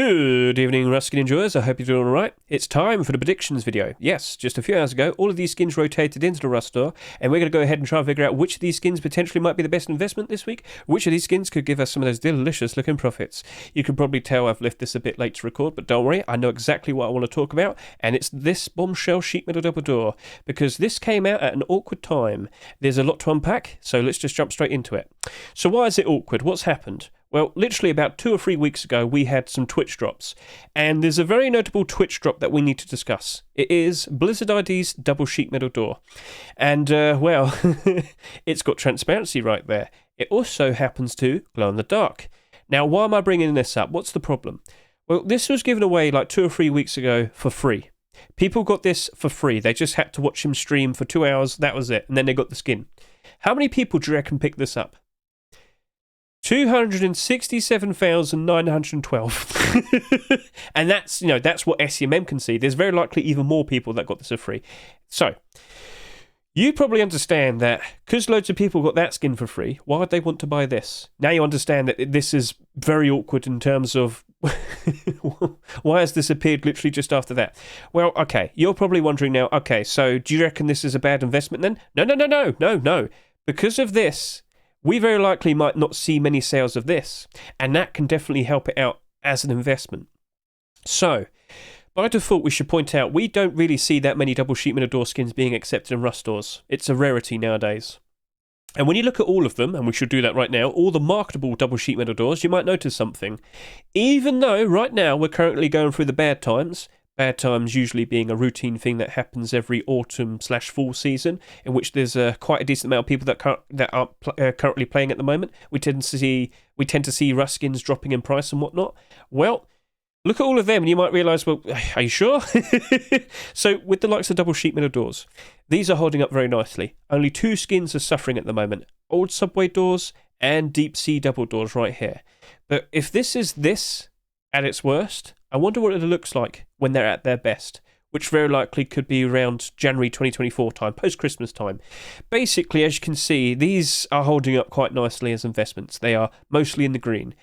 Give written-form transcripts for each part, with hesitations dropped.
Good evening, Ruskin enjoyers. I hope you're doing alright. It's time for the predictions video. Yes, just a few hours ago, all of these skins rotated into the Rust store, and we're going to go ahead and try and figure out which of these skins potentially might be the best investment this week, which of these skins could give us some of those delicious looking profits. You can probably tell I've left this a bit late to record, but don't worry, I know exactly what I want to talk about, and it's this Bombshell sheet metal double door, because this came out at an awkward time. There's a lot to unpack, so let's just jump straight into it. So why is it awkward? What's happened? Well, literally about 2 or 3 weeks ago, we had some Twitch drops, and there's a very notable Twitch drop that we need to discuss. It is Blizzard ID's double sheet metal door, and, well, it's got transparency right there. It also happens to glow in the dark. Now, why am I bringing this up? What's the problem? Well, this was given away like 2 or 3 weeks ago for free. People got this for free. They just had to watch him stream for 2 hours, that was it, and then they got the skin. How many people do you reckon picked this up? 267,912. And that's, that's what SEMM can see. There's very likely even more people that got this for free. So, you probably understand that because loads of people got that skin for free, why would they want to buy this? Now you understand that this is very awkward in terms of why has this appeared literally just after that? Well, okay, you're probably wondering now, okay, so do you reckon this is a bad investment then? No. Because of this, we very likely might not see many sales of this, and that can definitely help it out as an investment. So, by default, we should point out we don't really see that many double sheet metal door skins being accepted in Rust stores. It's a rarity nowadays. And when you look at all of them, and we should do that right now, all the marketable double sheet metal doors, you might notice something. Even though right now we're currently going through the bad times usually being a routine thing that happens every autumn/fall season, in which there's quite a decent amount of people that are currently playing at the moment. We tend to see Rust skins dropping in price and whatnot. Well, look at all of them, and you might realise, well, are you sure? So, with the likes of double sheet metal doors, these are holding up very nicely. Only 2 skins are suffering at the moment: old subway doors and deep sea double doors right here. But if this is this at its worst, I wonder what it looks like when they're at their best, which very likely could be around January 2024 time, post-Christmas time. Basically, as you can see, these are holding up quite nicely as investments. They are mostly in the green.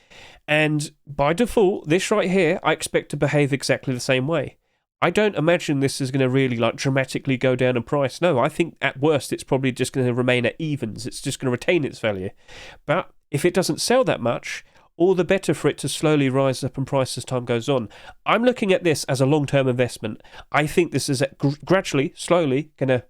And by default, this right here, I expect to behave exactly the same way. I don't imagine this is going to really dramatically go down in price. No, I think at worst it's probably just going to remain at evens. It's just going to retain its value. But if it doesn't sell that much, all the better for it to slowly rise up in price as time goes on. I'm looking at this as a long-term investment. I think this is gradually, slowly, going to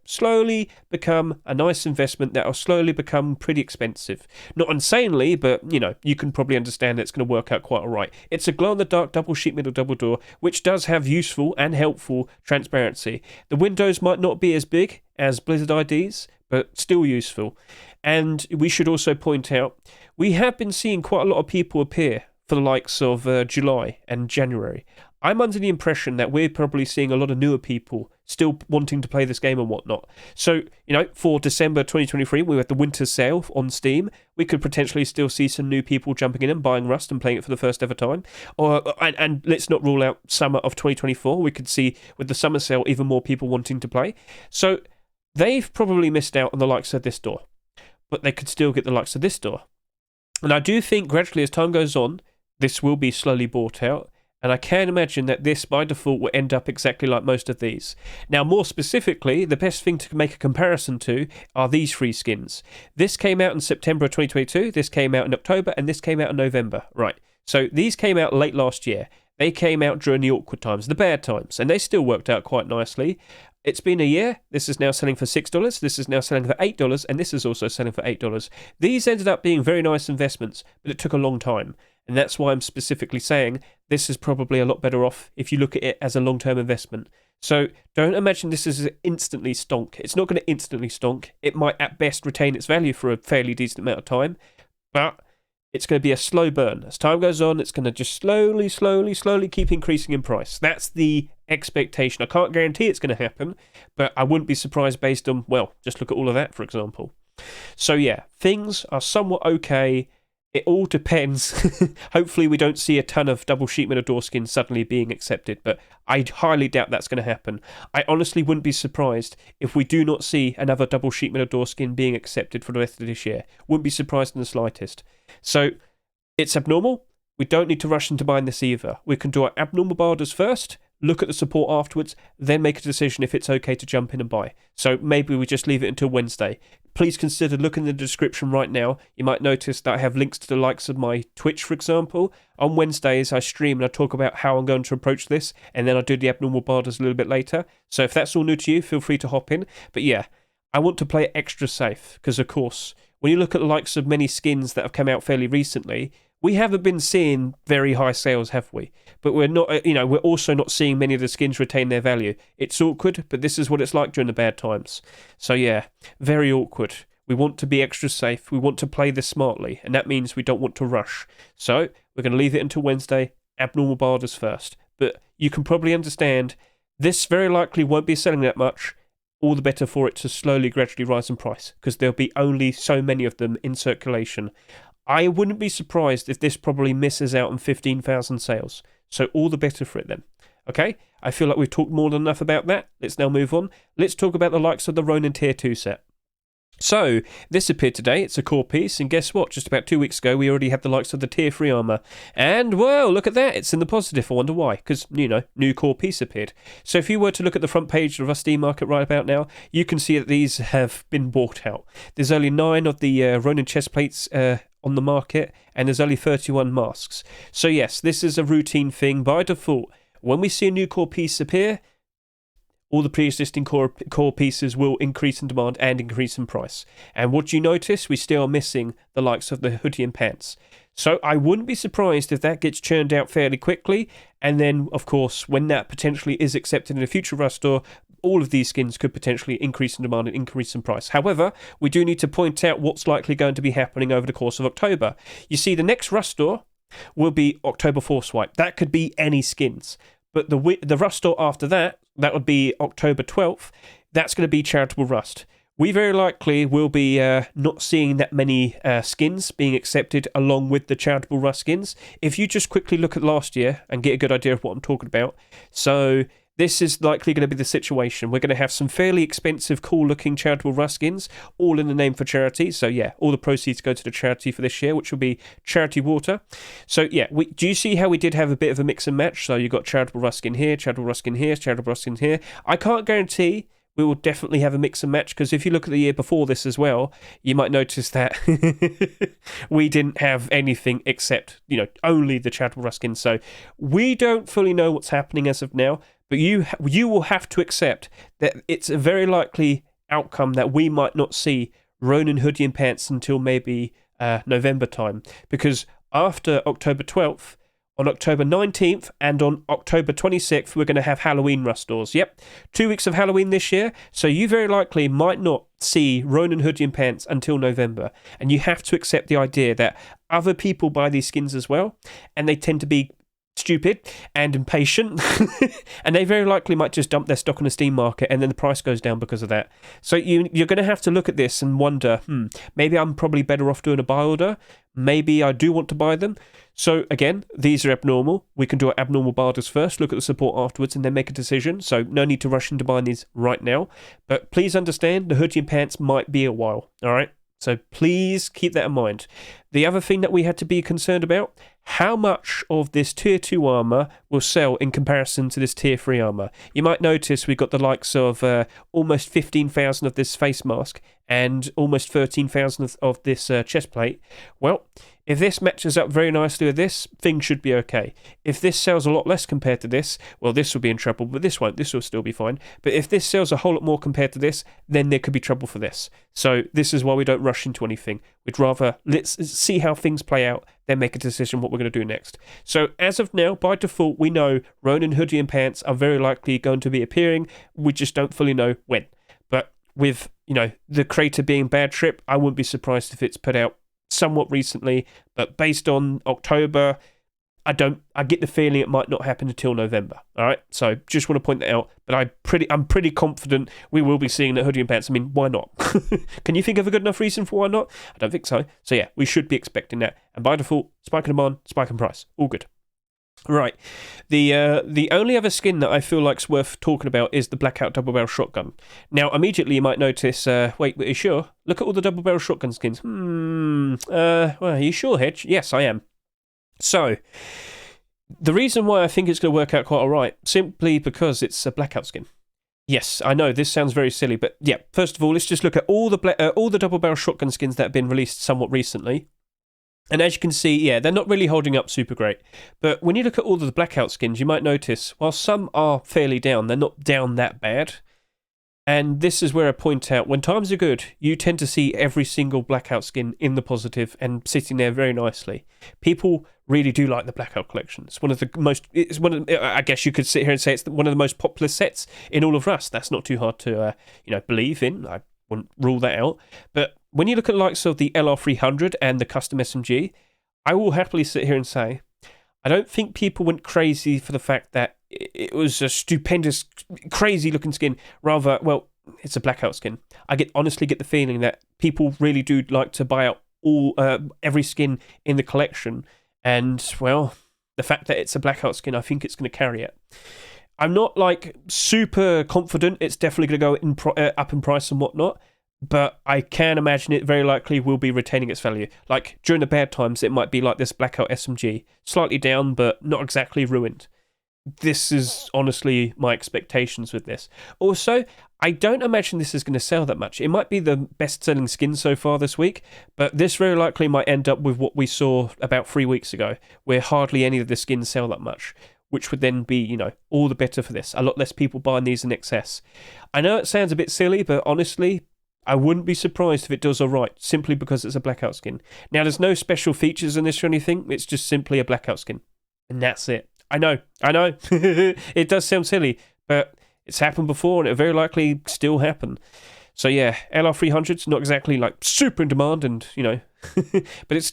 become a nice investment that will slowly become pretty expensive. Not insanely, but, you can probably understand that it's going to work out quite all right. It's a glow-in-the-dark double sheet metal double door, which does have useful and helpful transparency. The windows might not be as big as Blizzard IDs, but still useful. And we should also point out, we have been seeing quite a lot of people appear for the likes of July and January. I'm under the impression that we're probably seeing a lot of newer people still wanting to play this game and whatnot. So, for December 2023, we had the winter sale on Steam. We could potentially still see some new people jumping in and buying Rust and playing it for the first ever time. And let's not rule out summer of 2024. We could see with the summer sale even more people wanting to play. So they've probably missed out on the likes of this door, but they could still get the likes of this door. And I do think gradually as time goes on, this will be slowly bought out. And I can imagine that this, by default, will end up exactly like most of these. Now, more specifically, the best thing to make a comparison to are these 3 skins. This came out in September of 2022, this came out in October, and this came out in November. Right, so these came out late last year. They came out during the awkward times, the bad times, and they still worked out quite nicely. It's been a year. This is now selling for $6. This is now selling for $8, and this is also selling for $8. These ended up being very nice investments, but it took a long time. And that's why I'm specifically saying this is probably a lot better off if you look at it as a long-term investment. So don't imagine this is instantly stonk. It's not going to instantly stonk. It might at best retain its value for a fairly decent amount of time, but it's going to be a slow burn. As time goes on, it's going to just slowly keep increasing in price. That's the expectation. I can't guarantee it's going to happen, but I wouldn't be surprised based on, well, just look at all of that, for example. So yeah, things are somewhat okay. It all depends. Hopefully we don't see a ton of double sheet metal door skins suddenly being accepted, but I highly doubt that's going to happen. I honestly wouldn't be surprised if we do not see another double sheet metal door skin being accepted for the rest of this year. Wouldn't be surprised in the slightest. So it's abnormal, we don't need to rush into buying this either. We can do our abnormal buy orders first, look at the support afterwards, then make a decision if it's okay to jump in and buy. So maybe we just leave it until Wednesday. Please consider looking in the description right now. You might notice that I have links to the likes of my Twitch, for example. On Wednesdays, I stream and I talk about how I'm going to approach this, and then I do the abnormal buy orders a little bit later. So if that's all new to you, feel free to hop in. But yeah, I want to play it extra safe, because of course, when you look at the likes of many skins that have come out fairly recently, we haven't been seeing very high sales, have we? But we're not, we're also not seeing many of the skins retain their value. It's awkward, but this is what it's like during the bad times. So yeah, very awkward. We want to be extra safe. We want to play this smartly, and that means we don't want to rush. So we're going to leave it until Wednesday. Abnormal buy orders first. But you can probably understand this very likely won't be selling that much. All the better for it to slowly, gradually rise in price, because there'll be only so many of them in circulation. I wouldn't be surprised if this probably misses out on 15,000 sales. So all the better for it then. Okay, I feel like we've talked more than enough about that. Let's now move on. Let's talk about the likes of the Ronin Tier 2 set. So, this appeared today, it's a core piece, and guess what? Just about 2 weeks ago, we already had the likes of the Tier 3 armour. And, well, look at that, it's in the positive. I wonder why. Because, new core piece appeared. So if you were to look at the front page of our Steam market right about now, you can see that these have been bought out. There's only 9 of the Ronin chest plates on the market, and there's only 31 masks. So yes, this is a routine thing by default. When we see a new core piece appear, all the pre-existing core pieces will increase in demand and increase in price. And what you notice, we still are missing the likes of the hoodie and pants. So I wouldn't be surprised if that gets churned out fairly quickly. And then, of course, when that potentially is accepted in a future rush store, all of these skins could potentially increase in demand and increase in price. However, we do need to point out what's likely going to be happening over the course of October. You see, the next rush store will be October Force Wipe. That could be any skins. But the Rust store after that, that would be October 12th, that's going to be Charitable Rust. We very likely will be not seeing that many skins being accepted along with the Charitable Rust skins. If you just quickly look at last year and get a good idea of what I'm talking about. So this is likely going to be the situation. We're going to have some fairly expensive, cool-looking Charitable Rust skins, all in the name for charity. So yeah, all the proceeds go to the charity for this year, which will be Charity Water. So yeah, do you see how we did have a bit of a mix and match? So you got Charitable Rust skin here, Charitable Rust skin here, Charitable Rust skin here. I can't guarantee we will definitely have a mix and match, because if you look at the year before this as well, you might notice that we didn't have anything except, only the Charitable Rust skin. So we don't fully know what's happening as of now. But you will have to accept that it's a very likely outcome that we might not see Ronin hoodie and pants until maybe November time. Because after October 12th, on October 19th and on October 26th, we're going to have Halloween rush stores. Yep, 2 weeks of Halloween this year. So you very likely might not see Ronin hoodie and pants until November. And you have to accept the idea that other people buy these skins as well. And they tend to be stupid and impatient, and they very likely might just dump their stock on the Steam market, and then the price goes down because of that. So you're going to have to look at this and wonder, maybe I'm probably better off doing a buy order. Maybe I do want to buy them. So again, these are abnormal. We can do our abnormal buy orders first, look at the support afterwards, and then make a decision. So no need to rush into buying these right now. But please understand, the hoodie and pants might be a while, all right? So please keep that in mind. The other thing that we had to be concerned about, how much of this Tier 2 armour will sell in comparison to this Tier 3 armour. You might notice we've got the likes of almost 15,000 of this face mask and almost 13,000 of this chest plate. Well, if this matches up very nicely with this, things should be okay. If this sells a lot less compared to this, well, this will be in trouble, but this won't. This will still be fine. But if this sells a whole lot more compared to this, then there could be trouble for this. So this is why we don't rush into anything. We'd rather let's see how things play out, then make a decision what we're going to do next. So as of now, by default, we know Ronin hoodie and pants are very likely going to be appearing. We just don't fully know when. But with, the creator being Bad Trip, I wouldn't be surprised if it's put out somewhat recently, but based on October, I get the feeling it might not happen until November. All right, so just want to point that out. But I'm pretty confident we will be seeing the hoodie and pants. I mean, why not? Can you think of a good enough reason for why not? I don't think so. So yeah, we should be expecting that. And by default, spike in demand, spike in price, all good. Right, the only other skin that I feel like's worth talking about is the Blackout double barrel shotgun. Now, immediately you might notice, wait, are you sure? Look at all the double barrel shotgun skins. Well, are you sure, Hedge? Yes, I am. So, the reason why I think it's going to work out quite alright, simply because it's a Blackout skin. Yes, I know this sounds very silly, but yeah. First of all, let's just look at all the double barrel shotgun skins that have been released somewhat recently. And as you can see, yeah, they're not really holding up super great. But when you look at all of the Blackout skins, you might notice, while some are fairly down, they're not down that bad. And this is where I point out, when times are good, you tend to see every single Blackout skin in the positive and sitting there very nicely. People really do like the Blackout collection. It's one of the most, I guess you could sit here and say it's one of the most popular sets in all of Rust. That's not too hard to, believe in. I wouldn't rule that out. But when you look at the likes of the LR300 and the custom SMG, I will happily sit here and say, I don't think people went crazy for the fact that it was a stupendous, crazy-looking skin. Rather, well, it's a Blackout skin. I honestly get the feeling that people really do like to buy out every skin in the collection. And, well, the fact that it's a Blackout skin, I think it's going to carry it. I'm not, super confident it's definitely going to go up in price and whatnot. But I can imagine it very likely will be retaining its value. Like, during the bad times, it might be like this Blackout SMG. Slightly down, but not exactly ruined. This is honestly my expectations with this. Also, I don't imagine this is going to sell that much. It might be the best-selling skin so far this week, but this very likely might end up with what we saw about 3 weeks ago, where hardly any of the skins sell that much, which would then be, all the better for this. A lot less people buying these in excess. I know it sounds a bit silly, but honestly, I wouldn't be surprised if it does alright, simply because it's a Blackout skin. Now, there's no special features in this or anything, it's just simply a Blackout skin. And that's it. I know. It does sound silly, but it's happened before and it'll very likely still happen. So yeah, LR300's not exactly super in demand and, but it's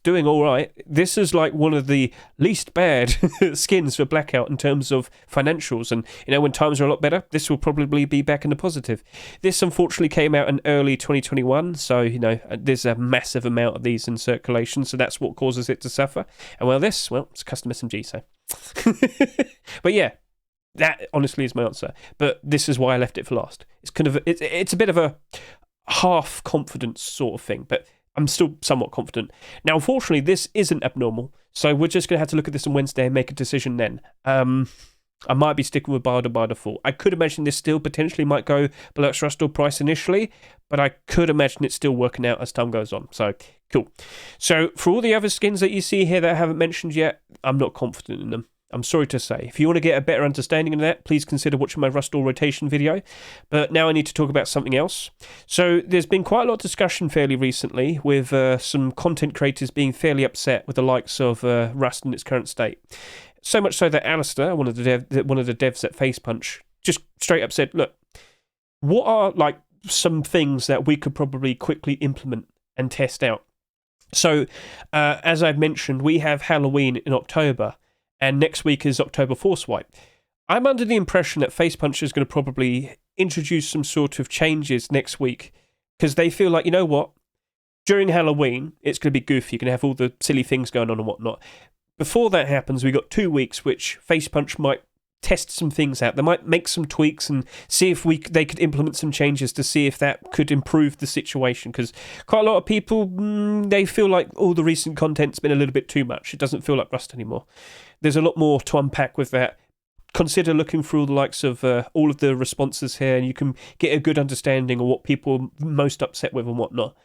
doing all right. This is one of the least bad skins for Blackout in terms of financials. And, when times are a lot better, this will probably be back in the positive. This unfortunately came out in early 2021. So, there's a massive amount of these in circulation. So that's what causes it to suffer. And it's a custom SMG. So, but yeah. That honestly is my answer, but this is why I left it for last. It's it's a bit of a half confidence sort of thing, but I'm still somewhat confident. Now, unfortunately, this isn't abnormal, so we're just going to have to look at this on Wednesday and make a decision then. I might be sticking with Barda by default. I could imagine this still potentially might go below its Rust price initially, but I could imagine it still working out as time goes on. So, cool. So, for all the other skins that you see here that I haven't mentioned yet, I'm not confident in them. I'm sorry to say. If you want to get a better understanding of that, please consider watching my Rust rotation video. But now I need to talk about something else. So there's been quite a lot of discussion fairly recently with some content creators being fairly upset with the likes of Rust in its current state. So much so that Alistair, one of the devs at FacePunch, just straight up said, look, what are some things that we could probably quickly implement and test out? So as I've mentioned, we have Halloween in October. And next week is October Force Wipe. I'm under the impression that FacePunch is going to probably introduce some sort of changes next week because they feel like, you know what? During Halloween, it's going to be goofy. You're going to have all the silly things going on and whatnot. Before that happens, we've got 2 weeks which FacePunch might test some things out. They might make some tweaks and see if they could implement some changes to see if that could improve the situation, because quite a lot of people, they feel like all the recent content's been a little bit too much. It doesn't feel like Rust anymore. There's a lot more to unpack with that. Consider looking through the likes of all of the responses here, and you can get a good understanding of what people are most upset with and whatnot.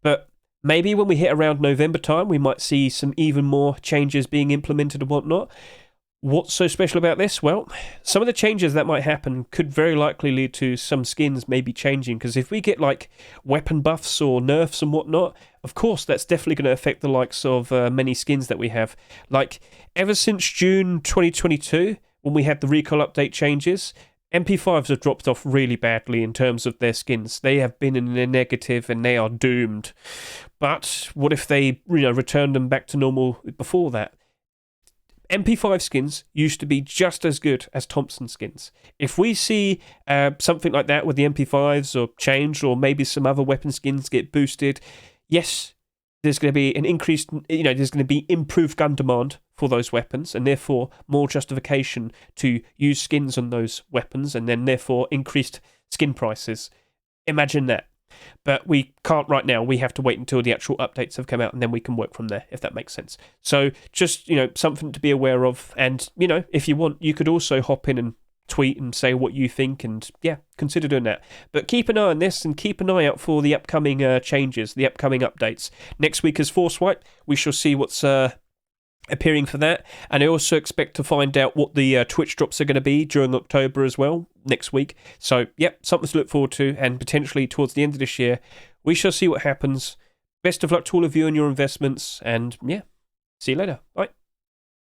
But maybe when we hit around November time, we might see some even more changes being implemented and whatnot. What's so special about this? Well, some of the changes that might happen could very likely lead to some skins maybe changing, because if we get weapon buffs or nerfs and whatnot, of course that's definitely going to affect the likes of many skins that we have. Ever since June 2022, when we had the recall update changes, MP5s have dropped off really badly in terms of their skins. They have been in the negative and they are doomed. But what if they return them back to normal before that? MP5 skins used to be just as good as Thompson skins. If we see something like that with the MP5s or change, or maybe some other weapon skins get boosted, yes, there's going to be an increased, there's going to be improved gun demand for those weapons, and therefore more justification to use skins on those weapons, and then therefore increased skin prices. Imagine that. But we can't right now. We have to wait until the actual updates have come out, and then we can work from there, if that makes sense. So just, something to be aware of. And, if you want, you could also hop in and tweet and say what you think, and consider doing that. But keep an eye on this, and keep an eye out for the upcoming changes, the upcoming updates. Next week is Force Wipe. We shall see what's appearing for that, and I also expect to find out what the Twitch drops are going to be during October as well, next week. So something to look forward to, and potentially towards the end of this year we shall see what happens. Best of luck to all of you and your investments, and see you later. Bye.